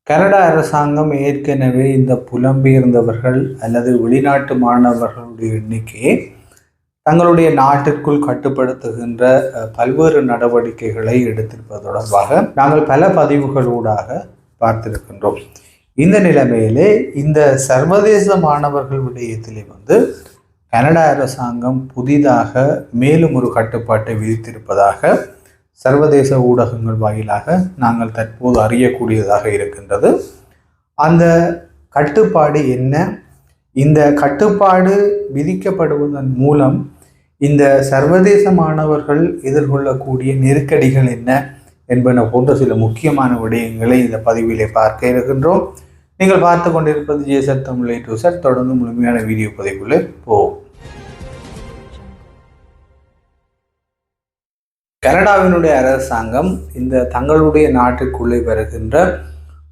Canada அரசாங்கம் ஏற்கனவே இந்த புலம்பெயர்ந்தவர்கள் அல்லது வெளிநாட்டு மாணவர்களுடைய எண்ணிக்கையை தங்களுடைய நாட்டிற்குள் கட்டுப்படுத்துகின்ற பல்வேறு நடவடிக்கைகளை எடுத்திருப்பது தொடர்பாக நாங்கள் பல பதிவுகளூடாக பார்த்திருக்கின்றோம். இந்த நிலைமையிலே இந்த சர்வதேச மாணவர்கள் விடயத்திலே கனடா அரசாங்கம் புதிதாக மேலும் ஒரு கட்டுப்பாட்டை விதித்திருப்பதாக சர்வதேச ஊடகங்கள் வாயிலாக நாங்கள் தற்போது அறியக்கூடியதாக இருக்கின்றது. அந்த கட்டுப்பாடு என்ன? இந்த கட்டுப்பாடு விதிக்கப்படுவதன் மூலம் இந்த சர்வதேச மாணவர்கள் எதிர்கொள்ளக்கூடிய நெருக்கடிகள் என்ன என்பன போன்ற சில முக்கியமான விடயங்களை இந்த பதிவிலே பார்க்க இருக்கின்றோம். நீங்கள் பார்த்து கொண்டிருப்பது ஜேசர் தமிழ் டு சார். தொடர்ந்து முழுமையான வீடியோ பதிவுக்குள்ளே போவோம். கனடாவினுடைய அரசாங்கம் இந்த தங்களுடைய நாட்டுக்குள்ளே வருகின்ற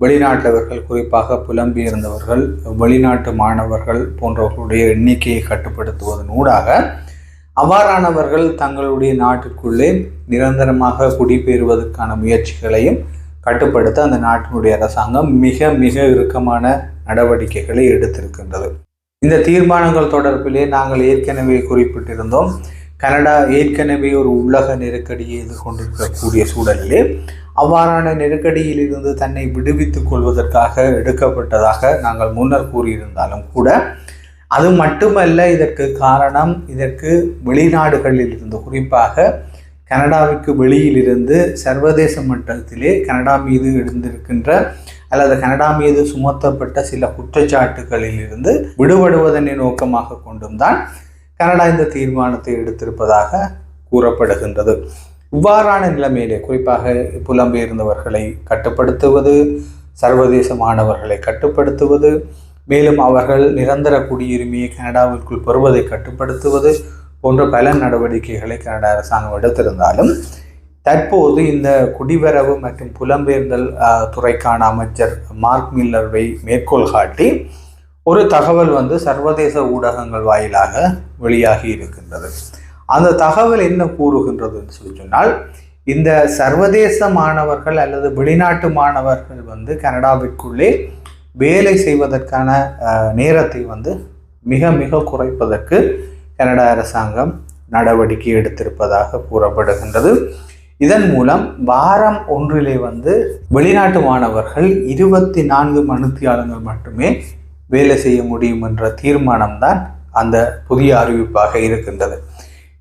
வெளிநாட்டவர்கள், குறிப்பாக புலம்பெயர்ந்தவர்கள், வெளிநாட்டு மாணவர்கள் போன்றவர்களுடைய எண்ணிக்கையை கட்டுப்படுத்துவதன் ஊடாக அவ்வாறானவர்கள் தங்களுடைய நாட்டுக்குள்ளே நிரந்தரமாக குடிபெயர்வதற்கான முயற்சிகளையும் கட்டுப்படுத்த அந்த நாட்டினுடைய அரசாங்கம் மிக மிக இறுக்கமான நடவடிக்கைகளை எடுத்திருக்கின்றது. இந்த தீர்மானங்கள் தொடர்பிலே நாங்கள் ஏற்கனவே குறிப்பிட்டிருந்தோம். கனடா ஏற்கனவே ஒரு உலக நெருக்கடியை எதிர்கொண்டிருக்கக்கூடிய சூழலிலே அவ்வாறான நெருக்கடியில் இருந்து தன்னை விடுவித்துக் கொள்வதற்காக எடுக்கப்பட்டதாக நாங்கள் முன்னர் கூறியிருந்தாலும் கூட அது மட்டுமல்ல இதற்கு காரணம். இதற்கு வெளிநாடுகளில் இருந்து, குறிப்பாக கனடாவுக்கு வெளியிலிருந்து சர்வதேச மட்டத்திலே கனடா மீது எழுந்திருக்கின்ற அல்லது கனடா மீது சுமத்தப்பட்ட சில குற்றச்சாட்டுகளில் இருந்து விடுபடுவதனை நோக்கமாக கொண்டும் தான் கனடா இந்த தீர்மானத்தை எடுத்திருப்பதாக கூறப்படுகின்றது. இவ்வாறான நிலைமையிலே குறிப்பாக புலம்பெயர்ந்தவர்களை கட்டுப்படுத்துவது, சர்வதேச மாணவர்களை கட்டுப்படுத்துவது, மேலும் அவர்கள் நிரந்தர குடியுரிமையை கனடாவிற்குள் பெறுவதை கட்டுப்படுத்துவது போன்ற பல நடவடிக்கைகளை கனடா அரசாங்கம் எடுத்திருந்தாலும் தற்போது இந்த குடிவரவு மற்றும் புலம்பெயர்ந்தல் துறைக்கான அமைச்சர் மார்க் மில்லரை மேற்கோள் காட்டி ஒரு தகவல் சர்வதேச ஊடகங்கள் வாயிலாக வெளியாகி இருக்கின்றது. அந்த தகவல் என்ன கூறுகின்றது என்று சொன்னால், இந்த சர்வதேச மாணவர்கள் அல்லது வெளிநாட்டு மாணவர்கள் கனடாவிற்குள்ளே வேலை செய்வதற்கான நேரத்தை மிக மிக குறைப்பதற்கு கனடா அரசாங்கம் நடவடிக்கை எடுத்திருப்பதாக கூறப்படுகின்றது. இதன் மூலம் வாரம் ஒன்றிலே வெளிநாட்டு மாணவர்கள் 24 மணித்தியாலங்கள் மட்டுமே வேலை செய்ய முடியும் என்ற தீர்மானம்தான் அந்த புதிய அறிவிப்பாக இருக்கின்றது.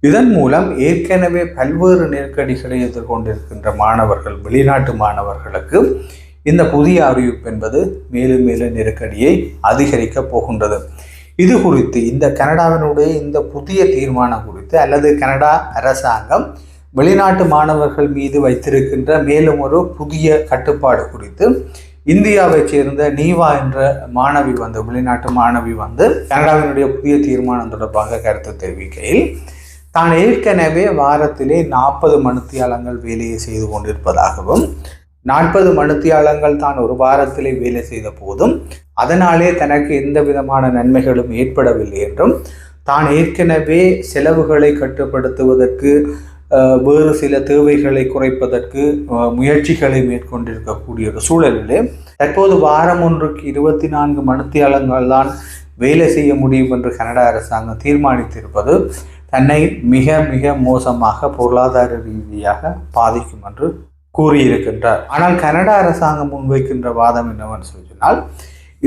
இதன் மூலம் ஏற்கனவே பல்வேறு நெருக்கடிகளை எதிர்கொண்டிருக்கின்ற மாணவர்கள், வெளிநாட்டு மாணவர்களுக்கு இந்த புதிய அறிவிப்பு என்பது மேலும் மேலும் நெருக்கடியை அதிகரிக்க போகின்றது. இது குறித்து இந்த கனடாவினுடைய இந்த புதிய தீர்மானம் குறித்து அல்லது கனடா அரசாங்கம் வெளிநாட்டு மாணவர்கள் மீது வைத்திருக்கின்ற மேலும் ஒரு புதிய கட்டுப்பாடு குறித்து இந்தியாவைச் சேர்ந்த நீவா என்ற மாணவி வெளிநாட்டு மாணவி கனடாவினுடைய புதிய தீர்மானம் தொடர்பாக கருத்து தெரிவிக்கையில், தான் ஏற்கனவே வாரத்திலே 40 மணித்தியாலங்கள் வேலையை செய்து கொண்டிருப்பதாகவும் 40 மணித்தியாலங்கள் தான் ஒரு வாரத்திலே வேலை செய்த போதும் அதனாலே தனக்கு எந்த விதமான நன்மைகளும் ஏற்படவில்லை என்றும், தான் ஏற்கனவே செலவுகளை கட்டுப்படுத்துவதற்கு வேறு சில தேவைகளை குறைப்பதற்கு முயற்சிகளை மேற்கொண்டிருக்கக்கூடிய ஒரு சூழலிலே தற்போது வாரம் ஒன்றுக்கு 24 மணித்தியாலங்கள் தான் வேலை செய்ய முடியும் என்று கனடா அரசாங்கம் தீர்மானித்திருப்பது தன்னை மிக மிக மோசமாக பொருளாதார ரீதியாக பாதிக்கும் என்று கூறியிருக்கின்றார். ஆனால் கனடா அரசாங்கம் முன்வைக்கின்ற வாதம் என்னவென்று சொன்னால்,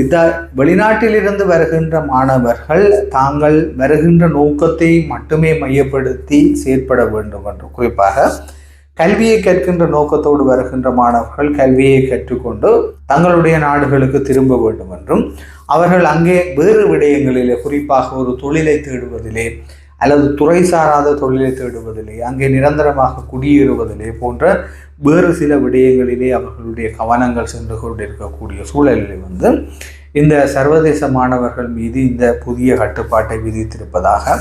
இந்த வெளிநாட்டிலிருந்து வருகின்ற மாணவர்கள் தாங்கள் வருகின்ற நோக்கத்தை மட்டுமே மையப்படுத்தி செயற்பட வேண்டும் என்று, குறிப்பாக கல்வியை கற்கின்ற நோக்கத்தோடு வருகின்ற மாணவர்கள் கல்வியை கற்றுக்கொண்டு தங்களுடைய நாடுகளுக்கு திரும்ப வேண்டும் என்றும், அவர்கள் அங்கே வேறு விடயங்களிலே, குறிப்பாக ஒரு தொழிலை தேடுவதிலே அல்லது துறை சாராத தொழிலை தேடுவதிலே, அங்கே நிரந்தரமாக குடியேறுவதிலே போன்ற வேறு சில விடயங்களிலே அவர்களுடைய கவனங்கள் சென்று கொண்டிருக்கக்கூடிய சூழலிலே இந்த சர்வதேச மாணவர்கள் மீது இந்த புதிய கட்டுப்பாட்டை விதித்திருப்பதாக,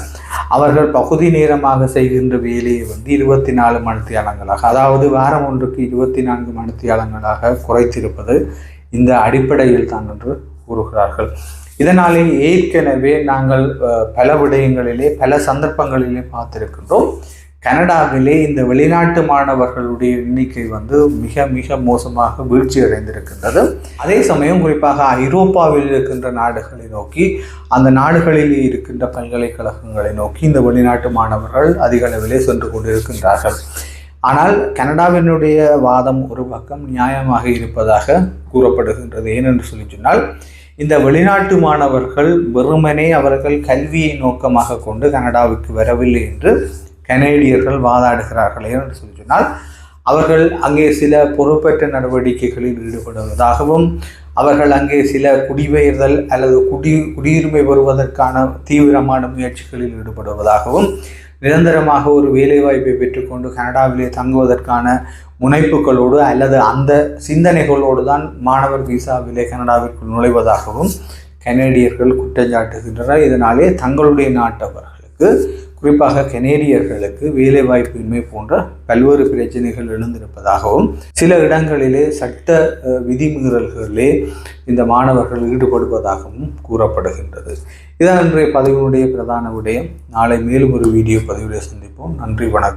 அவர்கள் பகுதி நேரமாக செய்கின்ற வேலையை 24 மணித்தியாலங்களாக, அதாவது வாரம் ஒன்றுக்கு 24 மணித்தியாலங்களாக குறைத்திருப்பது இந்த அடிப்படையில் தான் என்று கூறுகிறார்கள். இதனாலே ஏற்கனவே நாங்கள் பல விடயங்களிலே பல சந்தர்ப்பங்களிலே பார்த்திருக்கின்றோம். கனடாவிலே இந்த வெளிநாட்டு மாணவர்களுடைய எண்ணிக்கை வந்து மிக மிக மோசமாக வீழ்ச்சி அடைந்திருக்கின்றது. அதே சமயம் குறிப்பாக ஐரோப்பாவில் இருக்கின்ற நாடுகளை நோக்கி, அந்த நாடுகளில் இருக்கின்ற பல்கலைக்கழகங்களை நோக்கி இந்த வெளிநாட்டு மாணவர்கள் அதிக அளவிலே சென்று கொண்டிருக்கின்றார்கள். ஆனால் கனடாவினுடைய வாதம் ஒரு பக்கம் நியாயமாக இருப்பதாக கூறப்படுகின்றது. ஏனென்று சொன்னால், இந்த வெளிநாட்டு மாணவர்கள் வெறுமனே அவர்கள் கல்வியை நோக்கமாக கொண்டு கனடாவுக்கு வரவில்லை என்று கனேடியர்கள் வாதாடுகிறார்கள். ஏனென்று சொன்னால், அவர்கள் அங்கே சில பொறுப்பற்ற நடவடிக்கைகளில் ஈடுபடுவதாகவும், அவர்கள் அங்கே சில குடிபெயர்தல் அல்லது குடியுரிமை பெறுவதற்கான தீவிரமான முயற்சிகளில் ஈடுபடுவதாகவும், நிரந்தரமாக ஒரு வேலைவாய்ப்பை பெற்றுக்கொண்டு கனடாவிலே தங்குவதற்கான முனைப்புகளோடு அல்லது அந்த சிந்தனைகளோடு தான் மாணவர் விசாவிலே கனடாவிற்குள் நுழைவதாகவும் கனேடியர்கள் குற்றஞ்சாட்டுகின்றனர். இதனாலே தங்களுடைய நாட்டவர்களுக்கு, குறிப்பாக கனேடியர்களுக்கு வேலைவாய்ப்பின்மை போன்ற பல்வேறு பிரச்சனைகள் எழுந்திருப்பதாகவும், சில இடங்களிலே சட்ட விதிமீறல்களிலே இந்த மாணவர்கள் ஈடுபடுவதாகவும் கூறப்படுகின்றது. இதான் இன்றைய பதிவினுடைய பிரதான விடயம். நாளை மேலும் ஒரு வீடியோ பதிவிலே சந்திப்போம். நன்றி, வணக்கம்.